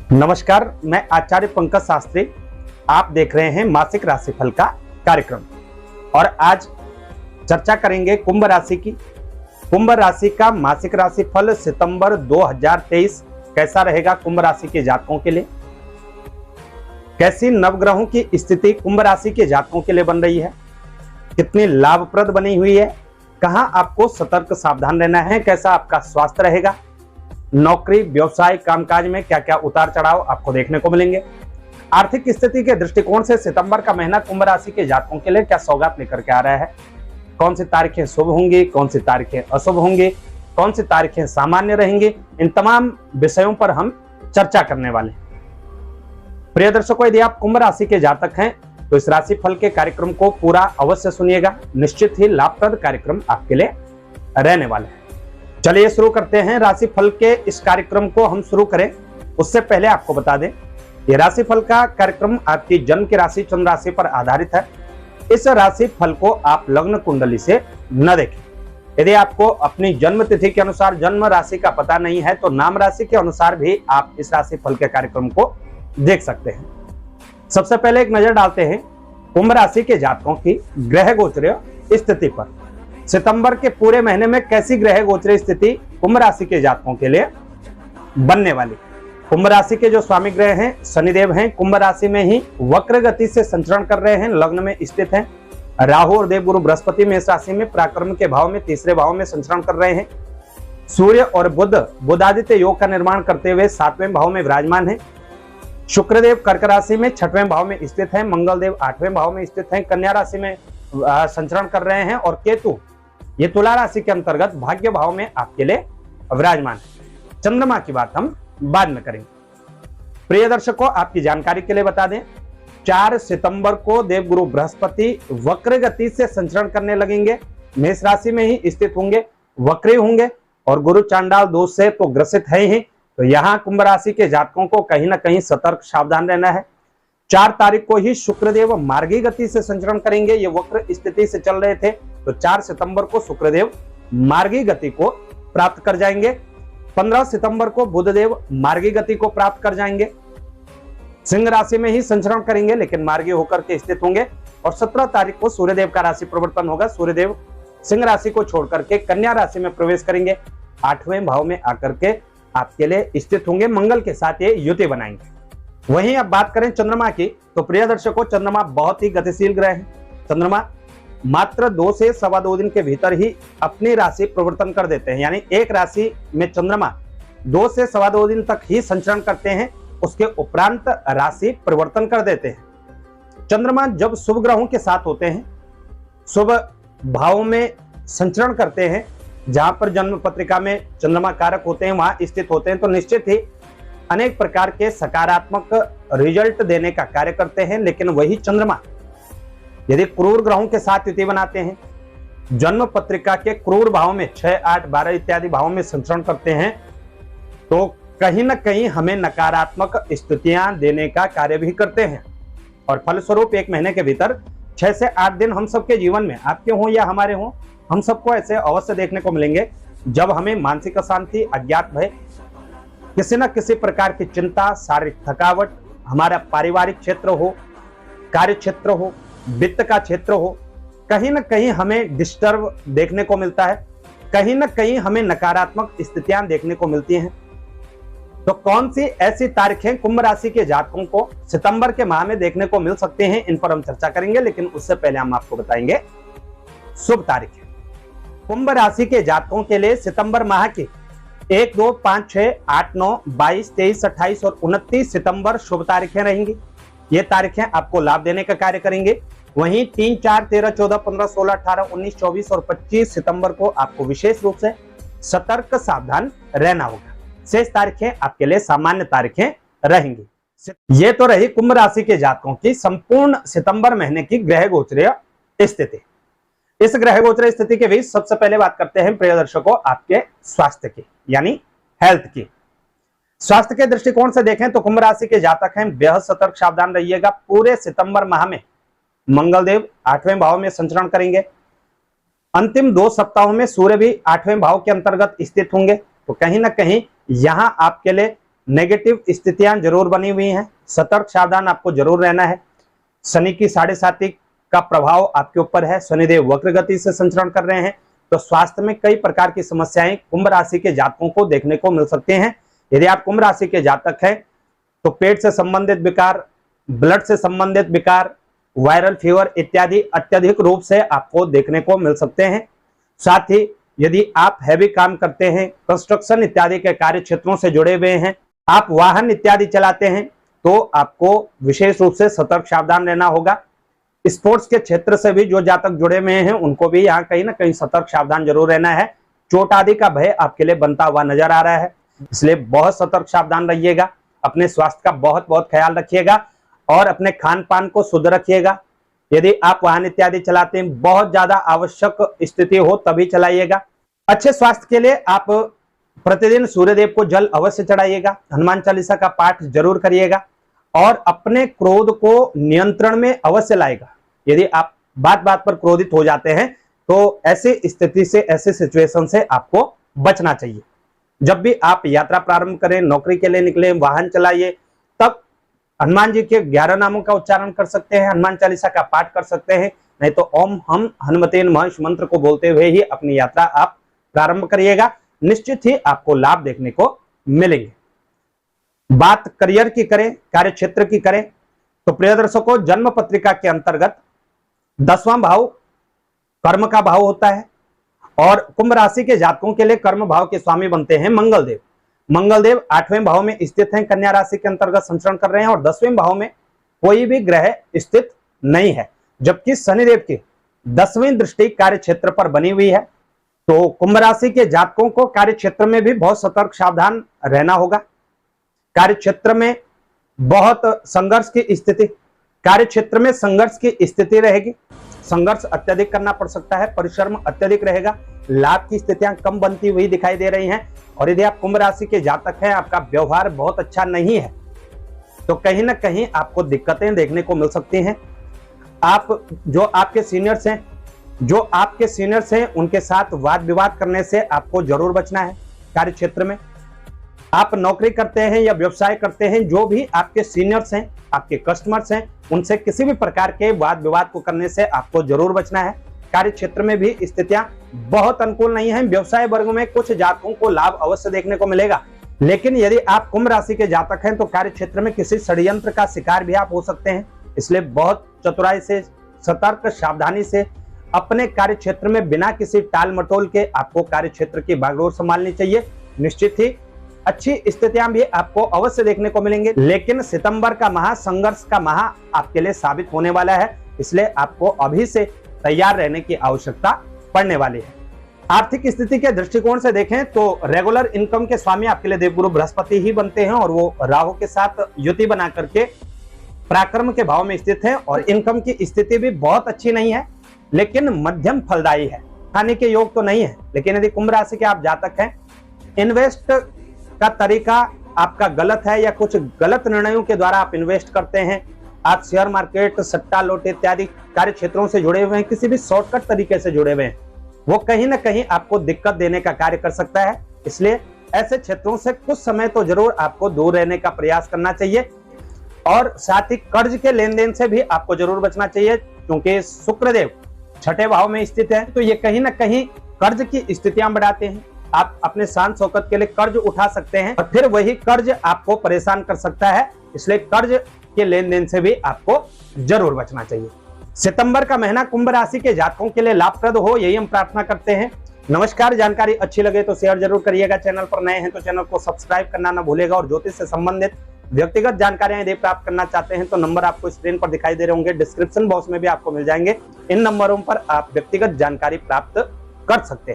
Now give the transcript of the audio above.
नमस्कार, मैं आचार्य पंकज शास्त्री। आप देख रहे हैं मासिक राशिफल का कार्यक्रम और आज चर्चा करेंगे कुंभ राशि की। कुंभ राशि का मासिक राशिफल सितंबर 2023 कैसा रहेगा कुंभ राशि के जातकों के लिए। कैसी नवग्रहों की स्थिति कुंभ राशि के जातकों के लिए बन रही है, कितनी लाभप्रद बनी हुई है, कहां आपको सतर्क सावधान रहना है, कैसा आपका स्वास्थ्य रहेगा, नौकरी व्यवसाय कामकाज में क्या क्या उतार चढ़ाव आपको देखने को मिलेंगे। आर्थिक स्थिति के दृष्टिकोण से सितंबर का महीना कुंभ राशि के जातकों के लिए क्या सौगात लेकर के आ रहा है, कौन सी तारीखें शुभ होंगी, कौन सी तारीखें अशुभ होंगी, कौन सी तारीखें सामान्य रहेंगी, इन तमाम विषयों पर हम चर्चा करने वाले हैं। प्रिय दर्शकों, यदि आप कुंभ राशि के जातक हैं तो इस राशिफल के कार्यक्रम को पूरा अवश्य सुनिएगा। निश्चित ही लाभप्रद कार्यक्रम आपके लिए रहने वाले हैं। चलिए शुरू करते हैं राशिफल के इस कार्यक्रम को। हम शुरू करें उससे पहले आपको बता दें, ये राशिफल का कार्यक्रम आपकी जन्म की राशि चंद्र राशि पर आधारित है। इस राशिफल को आप लग्न कुंडली से न देखें। यदि आपको अपनी जन्म तिथि के अनुसार जन्म राशि का पता नहीं है तो नाम राशि के अनुसार भी आप इस राशिफल के कार्यक्रम को देख सकते हैं। सबसे पहले एक नजर डालते हैं कुंभ राशि के जातकों की ग्रह गोचरीय स्थिति पर। सितंबर के पूरे महीने में कैसी ग्रह गोचरीय स्थिति कुंभ राशि के जातकों के लिए बनने वाली। कुंभ राशि के जो स्वामी ग्रह हैं शनिदेव हैं, कुंभ राशि में ही वक्र गति से संचरण कर रहे हैं, लग्न में स्थित हैं। राहु और देवगुरु बृहस्पति में इस राशि में पराक्रम के भाव में तीसरे भाव में संचरण कर रहे हैं। सूर्य और बुधादित्य योग का निर्माण करते हुए 7वें भाव में विराजमान है। शुक्रदेव कर्क राशि में 6वें भाव में स्थित है, मंगल देव 8वें भाव में स्थित है, कन्या राशि में संचरण कर रहे हैं और केतु ये तुला राशि के अंतर्गत भाग्य भाव में आपके लिए विराजमान है। चंद्रमा की बात हम बाद में करेंगे। प्रिय दर्शकों, आपकी जानकारी के लिए बता दें, 4 सितंबर को देवगुरु बृहस्पति वक्र गति से संचरण करने लगेंगे, मेष राशि में ही स्थित होंगे, वक्री होंगे और गुरु चांडाल दोष से तो ग्रसित है ही। तो यहाँ कुंभ राशि के जातकों को कहीं ना कहीं सतर्क सावधान रहना है। 4 तारीख को ही शुक्रदेव मार्गी गति से संचरण करेंगे। ये वक्र स्थिति से चल रहे थे तो 4 सितंबर को शुक्रदेव मार्गी गति को प्राप्त कर जाएंगे। 15 सितंबर को बुधदेव मार्गी गति को प्राप्त कर जाएंगे, सिंह राशि में ही संचरण करेंगे लेकिन मार्गी होकर के स्थित होंगे। और 17 तारीख को सूर्यदेव का राशि परिवर्तन होगा, सूर्यदेव सिंह राशि को छोड़ करके कन्या राशि में प्रवेश करेंगे, 8वें भाव में आकर के आपके लिए स्थित होंगे, मंगल के साथ ये युति बनाएंगे। वहीं अब बात करें चंद्रमा की तो प्रिय दर्शकों, चंद्रमा बहुत ही गतिशील ग्रह है। चंद्रमा मात्र 2 से सवा 2 दिन के भीतर ही अपनी राशि परिवर्तन कर देते हैं, यानी एक राशि में चंद्रमा 2 से सवा 2 दिन तक ही संचरण करते हैं, उसके उपरांत राशि परिवर्तन कर देते हैं। चंद्रमा जब शुभ ग्रहों के साथ होते हैं, शुभ भावों में संचरण करते हैं, जहां पर जन्म पत्रिका में चंद्रमा कारक होते हैं वहां स्थित होते हैं, तो निश्चित ही अनेक प्रकार के सकारात्मक रिजल्ट देने का कार्य करते हैं। लेकिन वही चंद्रमा यदि क्रूर ग्रहों के साथ युति बनाते हैं, जन्म पत्रिका के क्रूर भाव में 6, 8, 12 इत्यादि भावों में संचरण करते हैं, तो कहीं ना कहीं हमें नकारात्मक स्थितियां देने का कार्य भी करते हैं। और फलस्वरूप एक महीने के भीतर 6 से 8 दिन हम सबके जीवन में, आपके हों या हमारे हों, हम सबको ऐसे अवश्य देखने को मिलेंगे जब हमें मानसिक अशांति, अज्ञात भय, किसी न किसी प्रकार की चिंता, शारीरिक थकावट, हमारा पारिवारिक क्षेत्र हो, कार्य क्षेत्र हो, वित्त का क्षेत्र हो, कहीं ना कहीं हमें डिस्टर्ब देखने को मिलता है, कहीं ना कहीं हमें नकारात्मक स्थितियां देखने को मिलती हैं। तो कौन सी ऐसी तारीखें कुंभ राशि के जातकों को सितंबर के माह में देखने को मिल सकते हैं, इन पर हम चर्चा करेंगे। लेकिन उससे पहले हम आपको बताएंगे शुभ तारीखें। कुंभ राशि के जातकों के लिए सितंबर माह की 1, 2, 5, 6, 8, 9, 22, 23, 28 और 29 सितंबर शुभ तारीखें रहेंगी। ये तारीखें आपको लाभ देने का कार्य करेंगे। वहीं 3, 4, 13, 14, 15, 16, 18, 19, 24 और 25 सितंबर को आपको विशेष रूप से सतर्क सावधान रहना होगा। शेष तारीखें आपके लिए सामान्य तारीखें रहेंगी। ये तो रही कुंभ राशि के जातकों की संपूर्ण सितंबर महीने की ग्रह गोचरीय स्थिति। इस ग्रह गोचरीय स्थिति के बीच सबसे पहले बात करते हैं प्रिय दर्शकों आपके स्वास्थ्य की, यानी हेल्थ की। स्वास्थ्य के दृष्टिकोण से देखें तो कुंभ राशि के जातक हैं, बेहद सतर्क सावधान रहिएगा। पूरे सितंबर माह में मंगलदेव 8वें भाव में संचरण करेंगे, अंतिम 2 सप्ताहों में सूर्य भी 8वें भाव के अंतर्गत स्थित होंगे। तो कहीं ना कहीं यहां आपके लिए नेगेटिव स्थितियां जरूर बनी हुई हैं, सतर्क सावधान आपको जरूर रहना है। शनि की 7.5 का प्रभाव आपके ऊपर है, शनिदेव वक्र गति से संचरण कर रहे हैं, तो स्वास्थ्य में कई प्रकार की समस्याएं कुंभ राशि के जातकों को देखने को मिल सकते हैं। यदि आप कुंभ राशि के जातक हैं तो पेट से संबंधित विकार, ब्लड से संबंधित विकार, वायरल फीवर इत्यादि अत्यधिक रूप से आपको देखने को मिल सकते हैं। साथ ही यदि आप हैवी काम करते हैं, कंस्ट्रक्शन इत्यादि के कार्य क्षेत्रों से जुड़े हुए हैं, आप वाहन इत्यादि चलाते हैं, तो आपको विशेष रूप से सतर्क सावधान रहना होगा। स्पोर्ट्स के क्षेत्र से भी जो जातक जुड़े हुए हैं उनको भी यहाँ कहीं ना कहीं सतर्क सावधान जरूर रहना है। चोट आदि का भय आपके लिए बनता हुआ नजर आ रहा है, इसलिए बहुत सतर्क सावधान रहिएगा। अपने स्वास्थ्य का बहुत बहुत ख्याल रखिएगा और अपने खान पान को शुद्ध रखिएगा। यदि आप वाहन इत्यादि चलाते हैं, बहुत ज्यादा आवश्यक स्थिति हो तभी चलाइएगा। अच्छे स्वास्थ्य के लिए आप प्रतिदिन सूर्यदेव को जल अवश्य चढ़ाइएगा, हनुमान चालीसा का पाठ जरूर करिएगा और अपने क्रोध को नियंत्रण में अवश्य लाएगा। यदि आप बात बात पर क्रोधित हो जाते हैं तो ऐसी स्थिति से, ऐसे सिचुएशन से आपको बचना चाहिए। जब भी आप यात्रा प्रारंभ करें, नौकरी के लिए निकले, वाहन चलाइए, तब हनुमान जी के 11 नामों का उच्चारण कर सकते हैं, हनुमान चालीसा का पाठ कर सकते हैं, नहीं तो ओम हम हनुमते नमः इस मंत्र को बोलते हुए ही अपनी यात्रा आप प्रारंभ करिएगा। निश्चित ही आपको लाभ देखने को मिलेंगे। बात करियर की करें, कार्य क्षेत्र की करें, तो प्रिय दर्शकों, जन्म पत्रिका के अंतर्गत 10वां भाव कर्म का भाव होता है और कुंभ राशि के जातकों के लिए कर्म भाव के स्वामी बनते हैं मंगलदेव। मंगलदेव 8वें भाव में स्थित हैं, कन्या राशि के अंतर्गत संचरण कर रहे हैं और 10वें भाव में कोई भी ग्रह स्थित नहीं है, जबकि शनिदेव की 10वीं दृष्टि कार्य क्षेत्र पर बनी हुई है। तो कुंभ राशि के जातकों को कार्य क्षेत्र में भी बहुत सतर्क सावधान रहना होगा। कार्य क्षेत्र में बहुत संघर्ष की स्थिति, कार्य क्षेत्र में संघर्ष की स्थिति रहेगी, संघर्ष अत्यधिक करना पड़ सकता है, परिश्रम अत्यधिक रहेगा, लाभ की स्थितियां कम बनती हुई दिखाई दे रही हैं। और यदि आप कुंभ राशि के जातक हैं, आपका व्यवहार बहुत अच्छा नहीं है, तो कहीं ना कहीं आपको दिक्कतें देखने को मिल सकती हैं। आप जो आपके सीनियर्स हैं उनके साथ वाद विवाद करने से आपको जरूर बचना है। कार्य क्षेत्र में आप नौकरी करते हैं या व्यवसाय करते हैं, जो भी आपके सीनियर्स हैं, आपके कस्टमर्स हैं, उनसे किसी भी प्रकार के वाद विवाद को करने से आपको जरूर बचना है। कार्य क्षेत्र में भी स्थितियां बहुत अनुकूल नहीं है। व्यवसाय वर्ग में कुछ जातकों को लाभ अवश्य देखने को मिलेगा, लेकिन यदि आप कुंभ राशि के जातक हैं तो कार्य क्षेत्र में किसी षड्यंत्र का शिकार भी आप हो सकते हैं। इसलिए बहुत चतुराई से, सतर्क सावधानी से अपने कार्य क्षेत्र में बिना किसी टाल मटोल के आपको कार्य क्षेत्र की बागडोर संभालनी चाहिए। निश्चित ही अच्छी स्थितियां भी आपको अवश्य देखने को मिलेंगे, लेकिन सितंबर का माह संघर्ष का माह आपके लिए साबित होने वाला है, इसलिए आपको अभी से तैयार रहने की आवश्यकता पड़ने वाली है। आर्थिक स्थिति के दृष्टिकोण से देखें तो रेगुलर इनकम के स्वामी आपके लिए देवगुरु बृहस्पति ही बनते हैं और वो राहु के साथ युति बना करके पराक्रम के भाव में स्थित है और इनकम की स्थिति भी बहुत अच्छी नहीं है, लेकिन मध्यम फलदायी है। खाने के योग तो नहीं है, लेकिन यदि कुंभ राशि के आप जातक हैं, इन्वेस्ट का तरीका आपका गलत है या कुछ गलत निर्णयों के द्वारा आप इन्वेस्ट करते हैं, आप शेयर मार्केट, सट्टा लोट इत्यादि कार्य क्षेत्रों से जुड़े हुए हैं, किसी भी शॉर्टकट तरीके से जुड़े हुए हैं, वो कहीं ना कहीं आपको दिक्कत देने का कार्य कर सकता है। इसलिए ऐसे क्षेत्रों से कुछ समय तो जरूर आपको दूर रहने का प्रयास करना चाहिए और साथ ही कर्ज के लेन देन से भी आपको जरूर बचना चाहिए, क्योंकि शुक्रदेव 6ठे भाव में स्थित है, तो ये कहीं ना कहीं कर्ज की स्थितियां बढ़ाते हैं। आप अपने शान शौकत के लिए कर्ज उठा सकते हैं और फिर वही कर्ज आपको परेशान कर सकता है, इसलिए कर्ज के लेन देन से भी आपको जरूर बचना चाहिए। सितंबर का महीना कुंभ राशि के जातकों के लिए लाभप्रद हो, यही हम प्रार्थना करते हैं। नमस्कार, जानकारी अच्छी लगे तो शेयर जरूर करिएगा, चैनल पर नए हैं तो चैनल को सब्सक्राइब करना ना भूलेगा और ज्योतिष से संबंधित व्यक्तिगत जानकारियां यदि प्राप्त करना चाहते हैं तो नंबर आपको स्क्रीन पर दिखाई दे रहे होंगे, डिस्क्रिप्शन बॉक्स में भी आपको मिल जाएंगे। इन नंबरों पर आप व्यक्तिगत जानकारी प्राप्त कर सकते हैं।